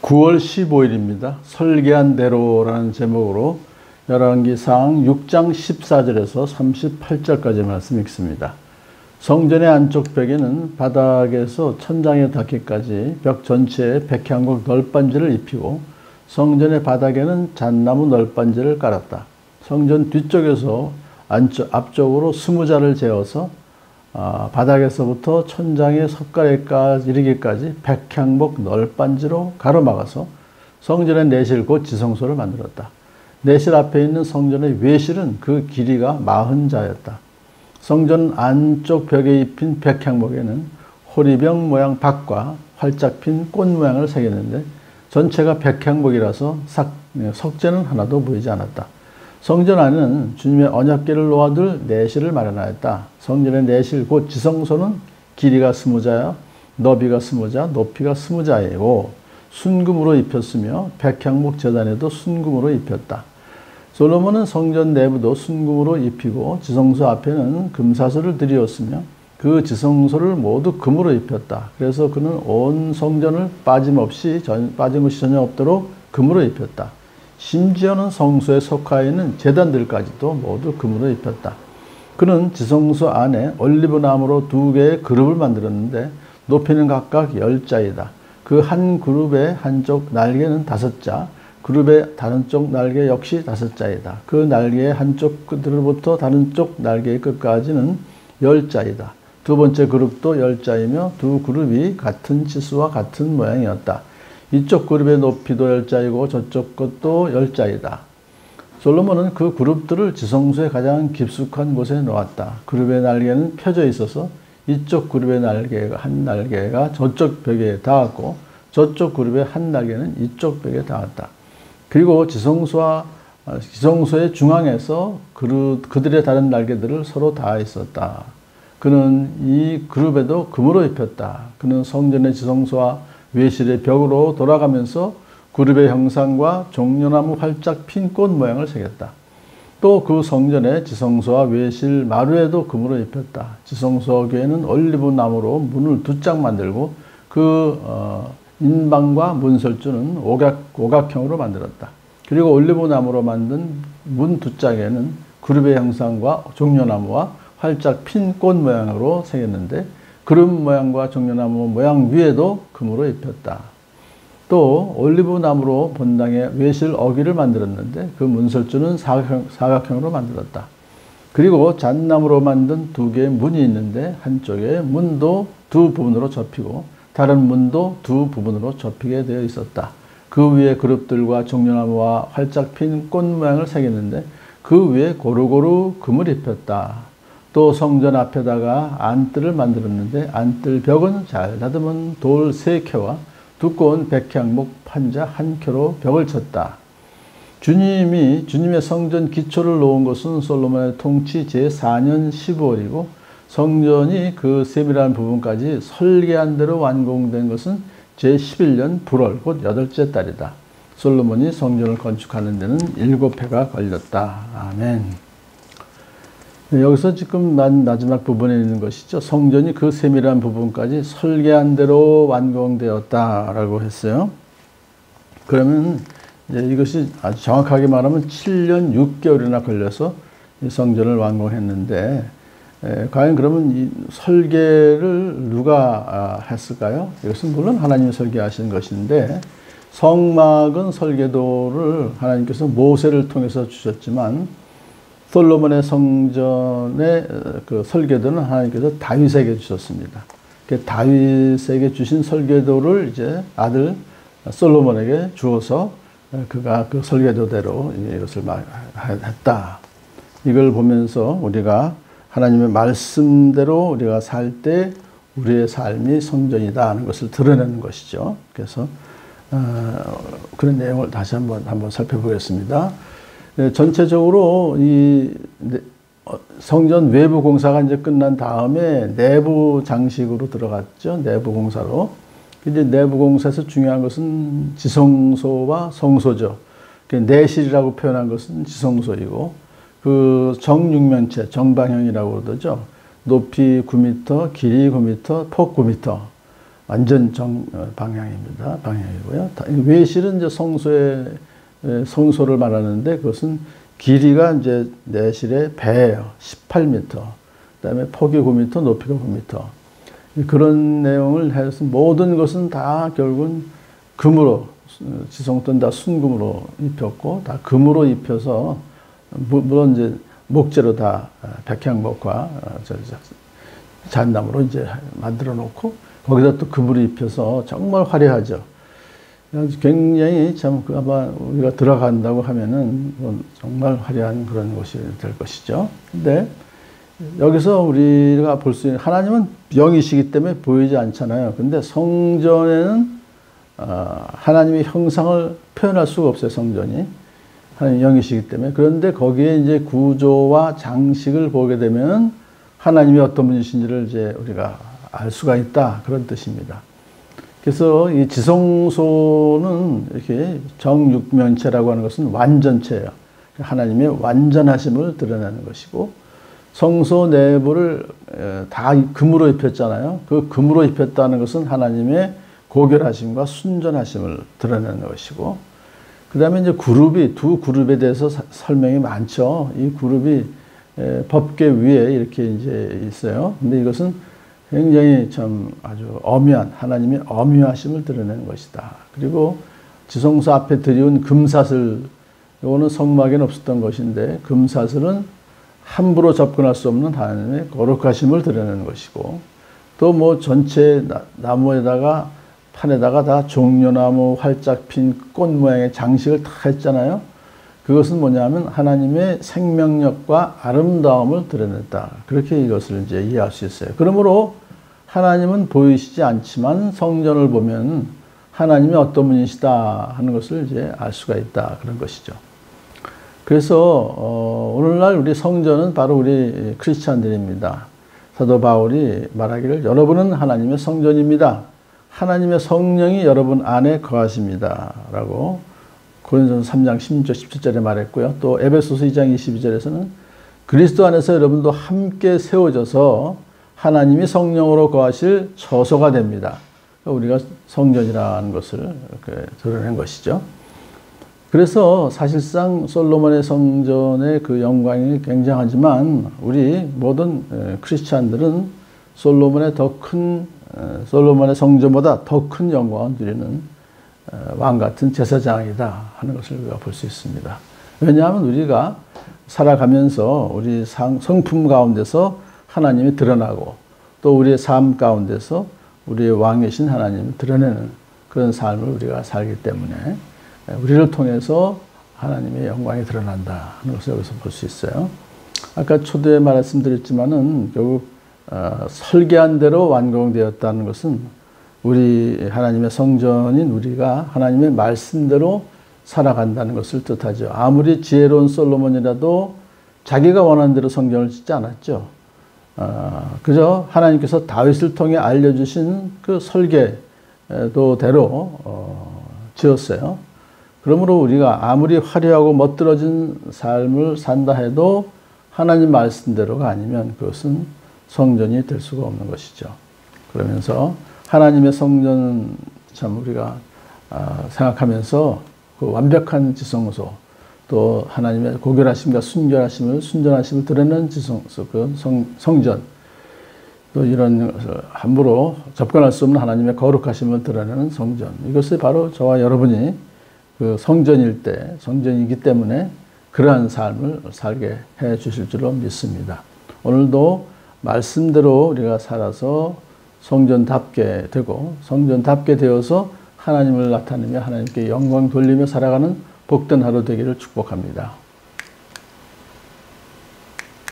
9월 15일입니다. 설계한 대로라는 제목으로 열왕기상 6장 14절에서 38절까지 말씀 읽습니다. 성전의 안쪽 벽에는 바닥에서 천장에 닿기까지 벽 전체에 백향목 널빤지를 입히고 성전의 바닥에는 잣나무 널빤지를 깔았다. 성전 뒤쪽에서 앞쪽으로 20자를 재어서 바닥에서부터 천장의 석가래까지 이르기까지 백향목 널빤지로 가로막아서 성전의 내실 곧 지성소를 만들었다. 내실 앞에 있는 성전의 외실은 그 길이가 40자였다. 성전 안쪽 벽에 입힌 백향목에는 호리병 모양 박과 활짝 핀 꽃 모양을 새겼는데 전체가 백향목이라서 석재는 하나도 보이지 않았다. 성전 안에는 주님의 언약궤를 놓아둘 내실을 마련하였다. 성전의 내실 곧 지성소는 길이가 20자야, 너비가 20자, 높이가 20자이고 순금으로 입혔으며 백향목 제단에도 순금으로 입혔다. 솔로몬은 성전 내부도 순금으로 입히고 지성소 앞에는 금사슬을 들이었으며 그 지성소를 모두 금으로 입혔다. 그래서 그는 온 성전을 빠짐없이 전혀 없도록 금으로 입혔다. 심지어는 성소에 속하여 있는 제단들까지도 모두 금으로 입혔다. 그는 지성소 안에 올리브나무로 2개의 그룹을 만들었는데 높이는 각각 10자이다. 그 한 그룹의 한쪽 날개는 5자, 그룹의 다른 쪽 날개 역시 5자이다. 그 날개의 한쪽 끝으로부터 다른 쪽 날개의 끝까지는 10자이다. 두 번째 그룹도 10자이며 두 그룹이 같은 치수와 같은 모양이었다. 이쪽 그룹의 높이도 10자이고 저쪽 것도 10자이다. 솔로몬은 그 그룹들을 지성소의 가장 깊숙한 곳에 놓았다. 그룹의 날개는 펴져 있어서 이쪽 그룹의 한 날개가 저쪽 벽에 닿았고 저쪽 그룹의 한 날개는 이쪽 벽에 닿았다. 그리고 지성소의 중앙에서 그들의 다른 날개들을 서로 닿아 있었다. 그는 이 그룹에도 금으로 입혔다. 그는 성전의 지성소와 외실의 벽으로 돌아가면서 그룹의 형상과 종려나무 활짝 핀 꽃 모양을 새겼다. 또 그 성전의 지성소와 외실 마루에도 금으로 입혔다. 지성소 궤에는 올리브 나무로 문을 2짝 만들고 그 인방과 문설주는 오각형으로 만들었다. 그리고 올리브 나무로 만든 문 2짝에는 그룹의 형상과 종려나무와 활짝 핀 꽃 모양으로 새겼는데 그룹 모양과 종려나무 모양 위에도 금으로 입혔다. 또 올리브 나무로 본당에 외실 어귀를 만들었는데 그 문설주는 사각형으로 만들었다. 그리고 잣나무로 만든 2개의 문이 있는데 한쪽에 문도 2 부분으로 접히고 다른 문도 2 부분으로 접히게 되어 있었다. 그 위에 그룹들과 종려나무와 활짝 핀 꽃 모양을 새겼는데 그 위에 고루고루 금을 입혔다. 또 성전 앞에다가 안뜰을 만들었는데 안뜰 벽은 잘 다듬은 돌 3켜와 두꺼운 백향목 판자 1켜로 벽을 쳤다. 주님의 성전 기초를 놓은 것은 솔로몬의 통치 제4년 15월이고 성전이 그 세밀한 부분까지 설계한 대로 완공된 것은 제11년 불월 곧 8째 달이다. 솔로몬이 성전을 건축하는 데는 7해가 걸렸다. 아멘. 여기서 지금 마지막 부분에 있는 것이죠. 성전이 그 세밀한 부분까지 설계한 대로 완공되었다라고 했어요. 그러면 이제 이것이 아주 정확하게 말하면 7년 6개월이나 걸려서 이 성전을 완공했는데 과연 그러면 이 설계를 누가 했을까요? 이것은 물론 하나님이 설계하신 것인데 성막은 설계도를 하나님께서 모세를 통해서 주셨지만 솔로몬의 성전의 그 설계도는 하나님께서 다윗에게 주셨습니다. 다윗에게 주신 설계도를 이제 아들 솔로몬에게 주어서 그가 그 설계도대로 이것을 했다. 이걸 보면서 우리가 하나님의 말씀대로 우리가 살 때 우리의 삶이 성전이다 하는 것을 드러내는 것이죠. 그래서 그런 내용을 다시 한번 살펴보겠습니다. 전체적으로 이 성전 외부 공사가 이제 끝난 다음에 내부 장식으로 들어갔죠. 내부 공사로. 이제 내부 공사에서 중요한 것은 지성소와 성소죠. 내실이라고 표현한 것은 지성소이고 그 정육면체, 정방형이라고 그러죠. 높이 9m, 길이 9m, 폭 9m. 완전 방향입니다. 방향이고요. 외실은 이제 성소를 말하는데 그것은 길이가 이제 내실의 배예요. 18m. 그다음에 폭이 9m, 높이가 9m. 그런 내용을 해서 모든 것은 다 결국은 금으로, 지성도는 다 순금으로 입혔고 다 금으로 입혀서 물론 이제 목재로 다 백향목과 잣나무로 이제 만들어 놓고 거기다 또 금으로 입혀서 정말 화려하죠. 굉장히 참 아마 우리가 들어간다고 하면은 정말 화려한 그런 곳이 될 것이죠. 근데 여기서 우리가 볼 수 있는 하나님은 영이시기 때문에 보이지 않잖아요. 근데 성전에는 하나님의 형상을 표현할 수가 없어요. 성전이 하나님 영이시기 때문에. 그런데 거기에 이제 구조와 장식을 보게 되면 하나님이 어떤 분이신지를 이제 우리가 알 수가 있다, 그런 뜻입니다. 그래서 이 지성소는 이렇게 정육면체라고 하는 것은 완전체예요. 하나님의 완전하심을 드러내는 것이고, 성소 내부를 다 금으로 입혔잖아요. 그 금으로 입혔다는 것은 하나님의 고결하심과 순전하심을 드러내는 것이고, 그 다음에 이제 두 그룹에 대해서 설명이 많죠. 이 그룹이 법궤 위에 이렇게 이제 있어요. 근데 이것은 굉장히 참 아주 엄유한, 하나님의 엄유하심을 드러내는 것이다. 그리고 지성소 앞에 드리운 금사슬, 이거는 성막에는 없었던 것인데, 금사슬은 함부로 접근할 수 없는 하나님의 거룩하심을 드러내는 것이고, 또 뭐 전체 나무에다가 판에다가 다 종려나무 활짝 핀 꽃 모양의 장식을 다 했잖아요. 그것은 뭐냐면 하나님의 생명력과 아름다움을 드러냈다. 그렇게 이것을 이제 이해할 수 있어요. 그러므로 하나님은 보이시지 않지만 성전을 보면 하나님이 어떤 분이시다 하는 것을 이제 알 수가 있다. 그런 것이죠. 그래서 오늘날 우리 성전은 바로 우리 크리스찬들입니다. 사도 바울이 말하기를 여러분은 하나님의 성전입니다. 하나님의 성령이 여러분 안에 거하십니다. 라고 고린도전서 3장 16절 17절에 말했고요. 또 에베소서 2장 22절에서는 그리스도 안에서 여러분도 함께 세워져서 하나님이 성령으로 거하실 처소가 됩니다. 우리가 성전이라는 것을 이렇게 드러낸 것이죠. 그래서 사실상 솔로몬의 성전의 그 영광이 굉장하지만 우리 모든 크리스찬들은 솔로몬의 성전보다 더 큰 영광을 누리는 왕 같은 제사장이다 하는 것을 우리가 볼 수 있습니다. 왜냐하면 우리가 살아가면서 우리 성품 가운데서 하나님이 드러나고 또 우리의 삶 가운데서 우리의 왕이신 하나님을 드러내는 그런 삶을 우리가 살기 때문에 우리를 통해서 하나님의 영광이 드러난다 하는 것을 여기서 볼 수 있어요. 아까 초대에 말씀드렸지만은 결국 설계한 대로 완공되었다는 것은 우리 하나님의 성전인 우리가 하나님의 말씀대로 살아간다는 것을 뜻하죠. 아무리 지혜로운 솔로몬이라도 자기가 원하는 대로 성전을 짓지 않았죠. 그저 하나님께서 다윗을 통해 알려주신 그 설계도대로 지었어요. 그러므로 우리가 아무리 화려하고 멋들어진 삶을 산다 해도 하나님 말씀대로가 아니면 그것은 성전이 될 수가 없는 것이죠. 그러면서 하나님의 성전은 참 우리가 생각하면서 그 완벽한 지성소, 또 하나님의 고결하심과 순전하심을 드러내는 지성소, 그 성전, 또 이런 것을 함부로 접근할 수 없는 하나님의 거룩하심을 드러내는 성전. 이것이 바로 저와 여러분이 그 성전일 때, 성전이기 때문에 그러한 삶을 살게 해 주실 줄로 믿습니다. 오늘도 말씀대로 우리가 살아서 성전답게 되고 성전답게 되어서 하나님을 나타내며 하나님께 영광 돌리며 살아가는 복된 하루 되기를 축복합니다.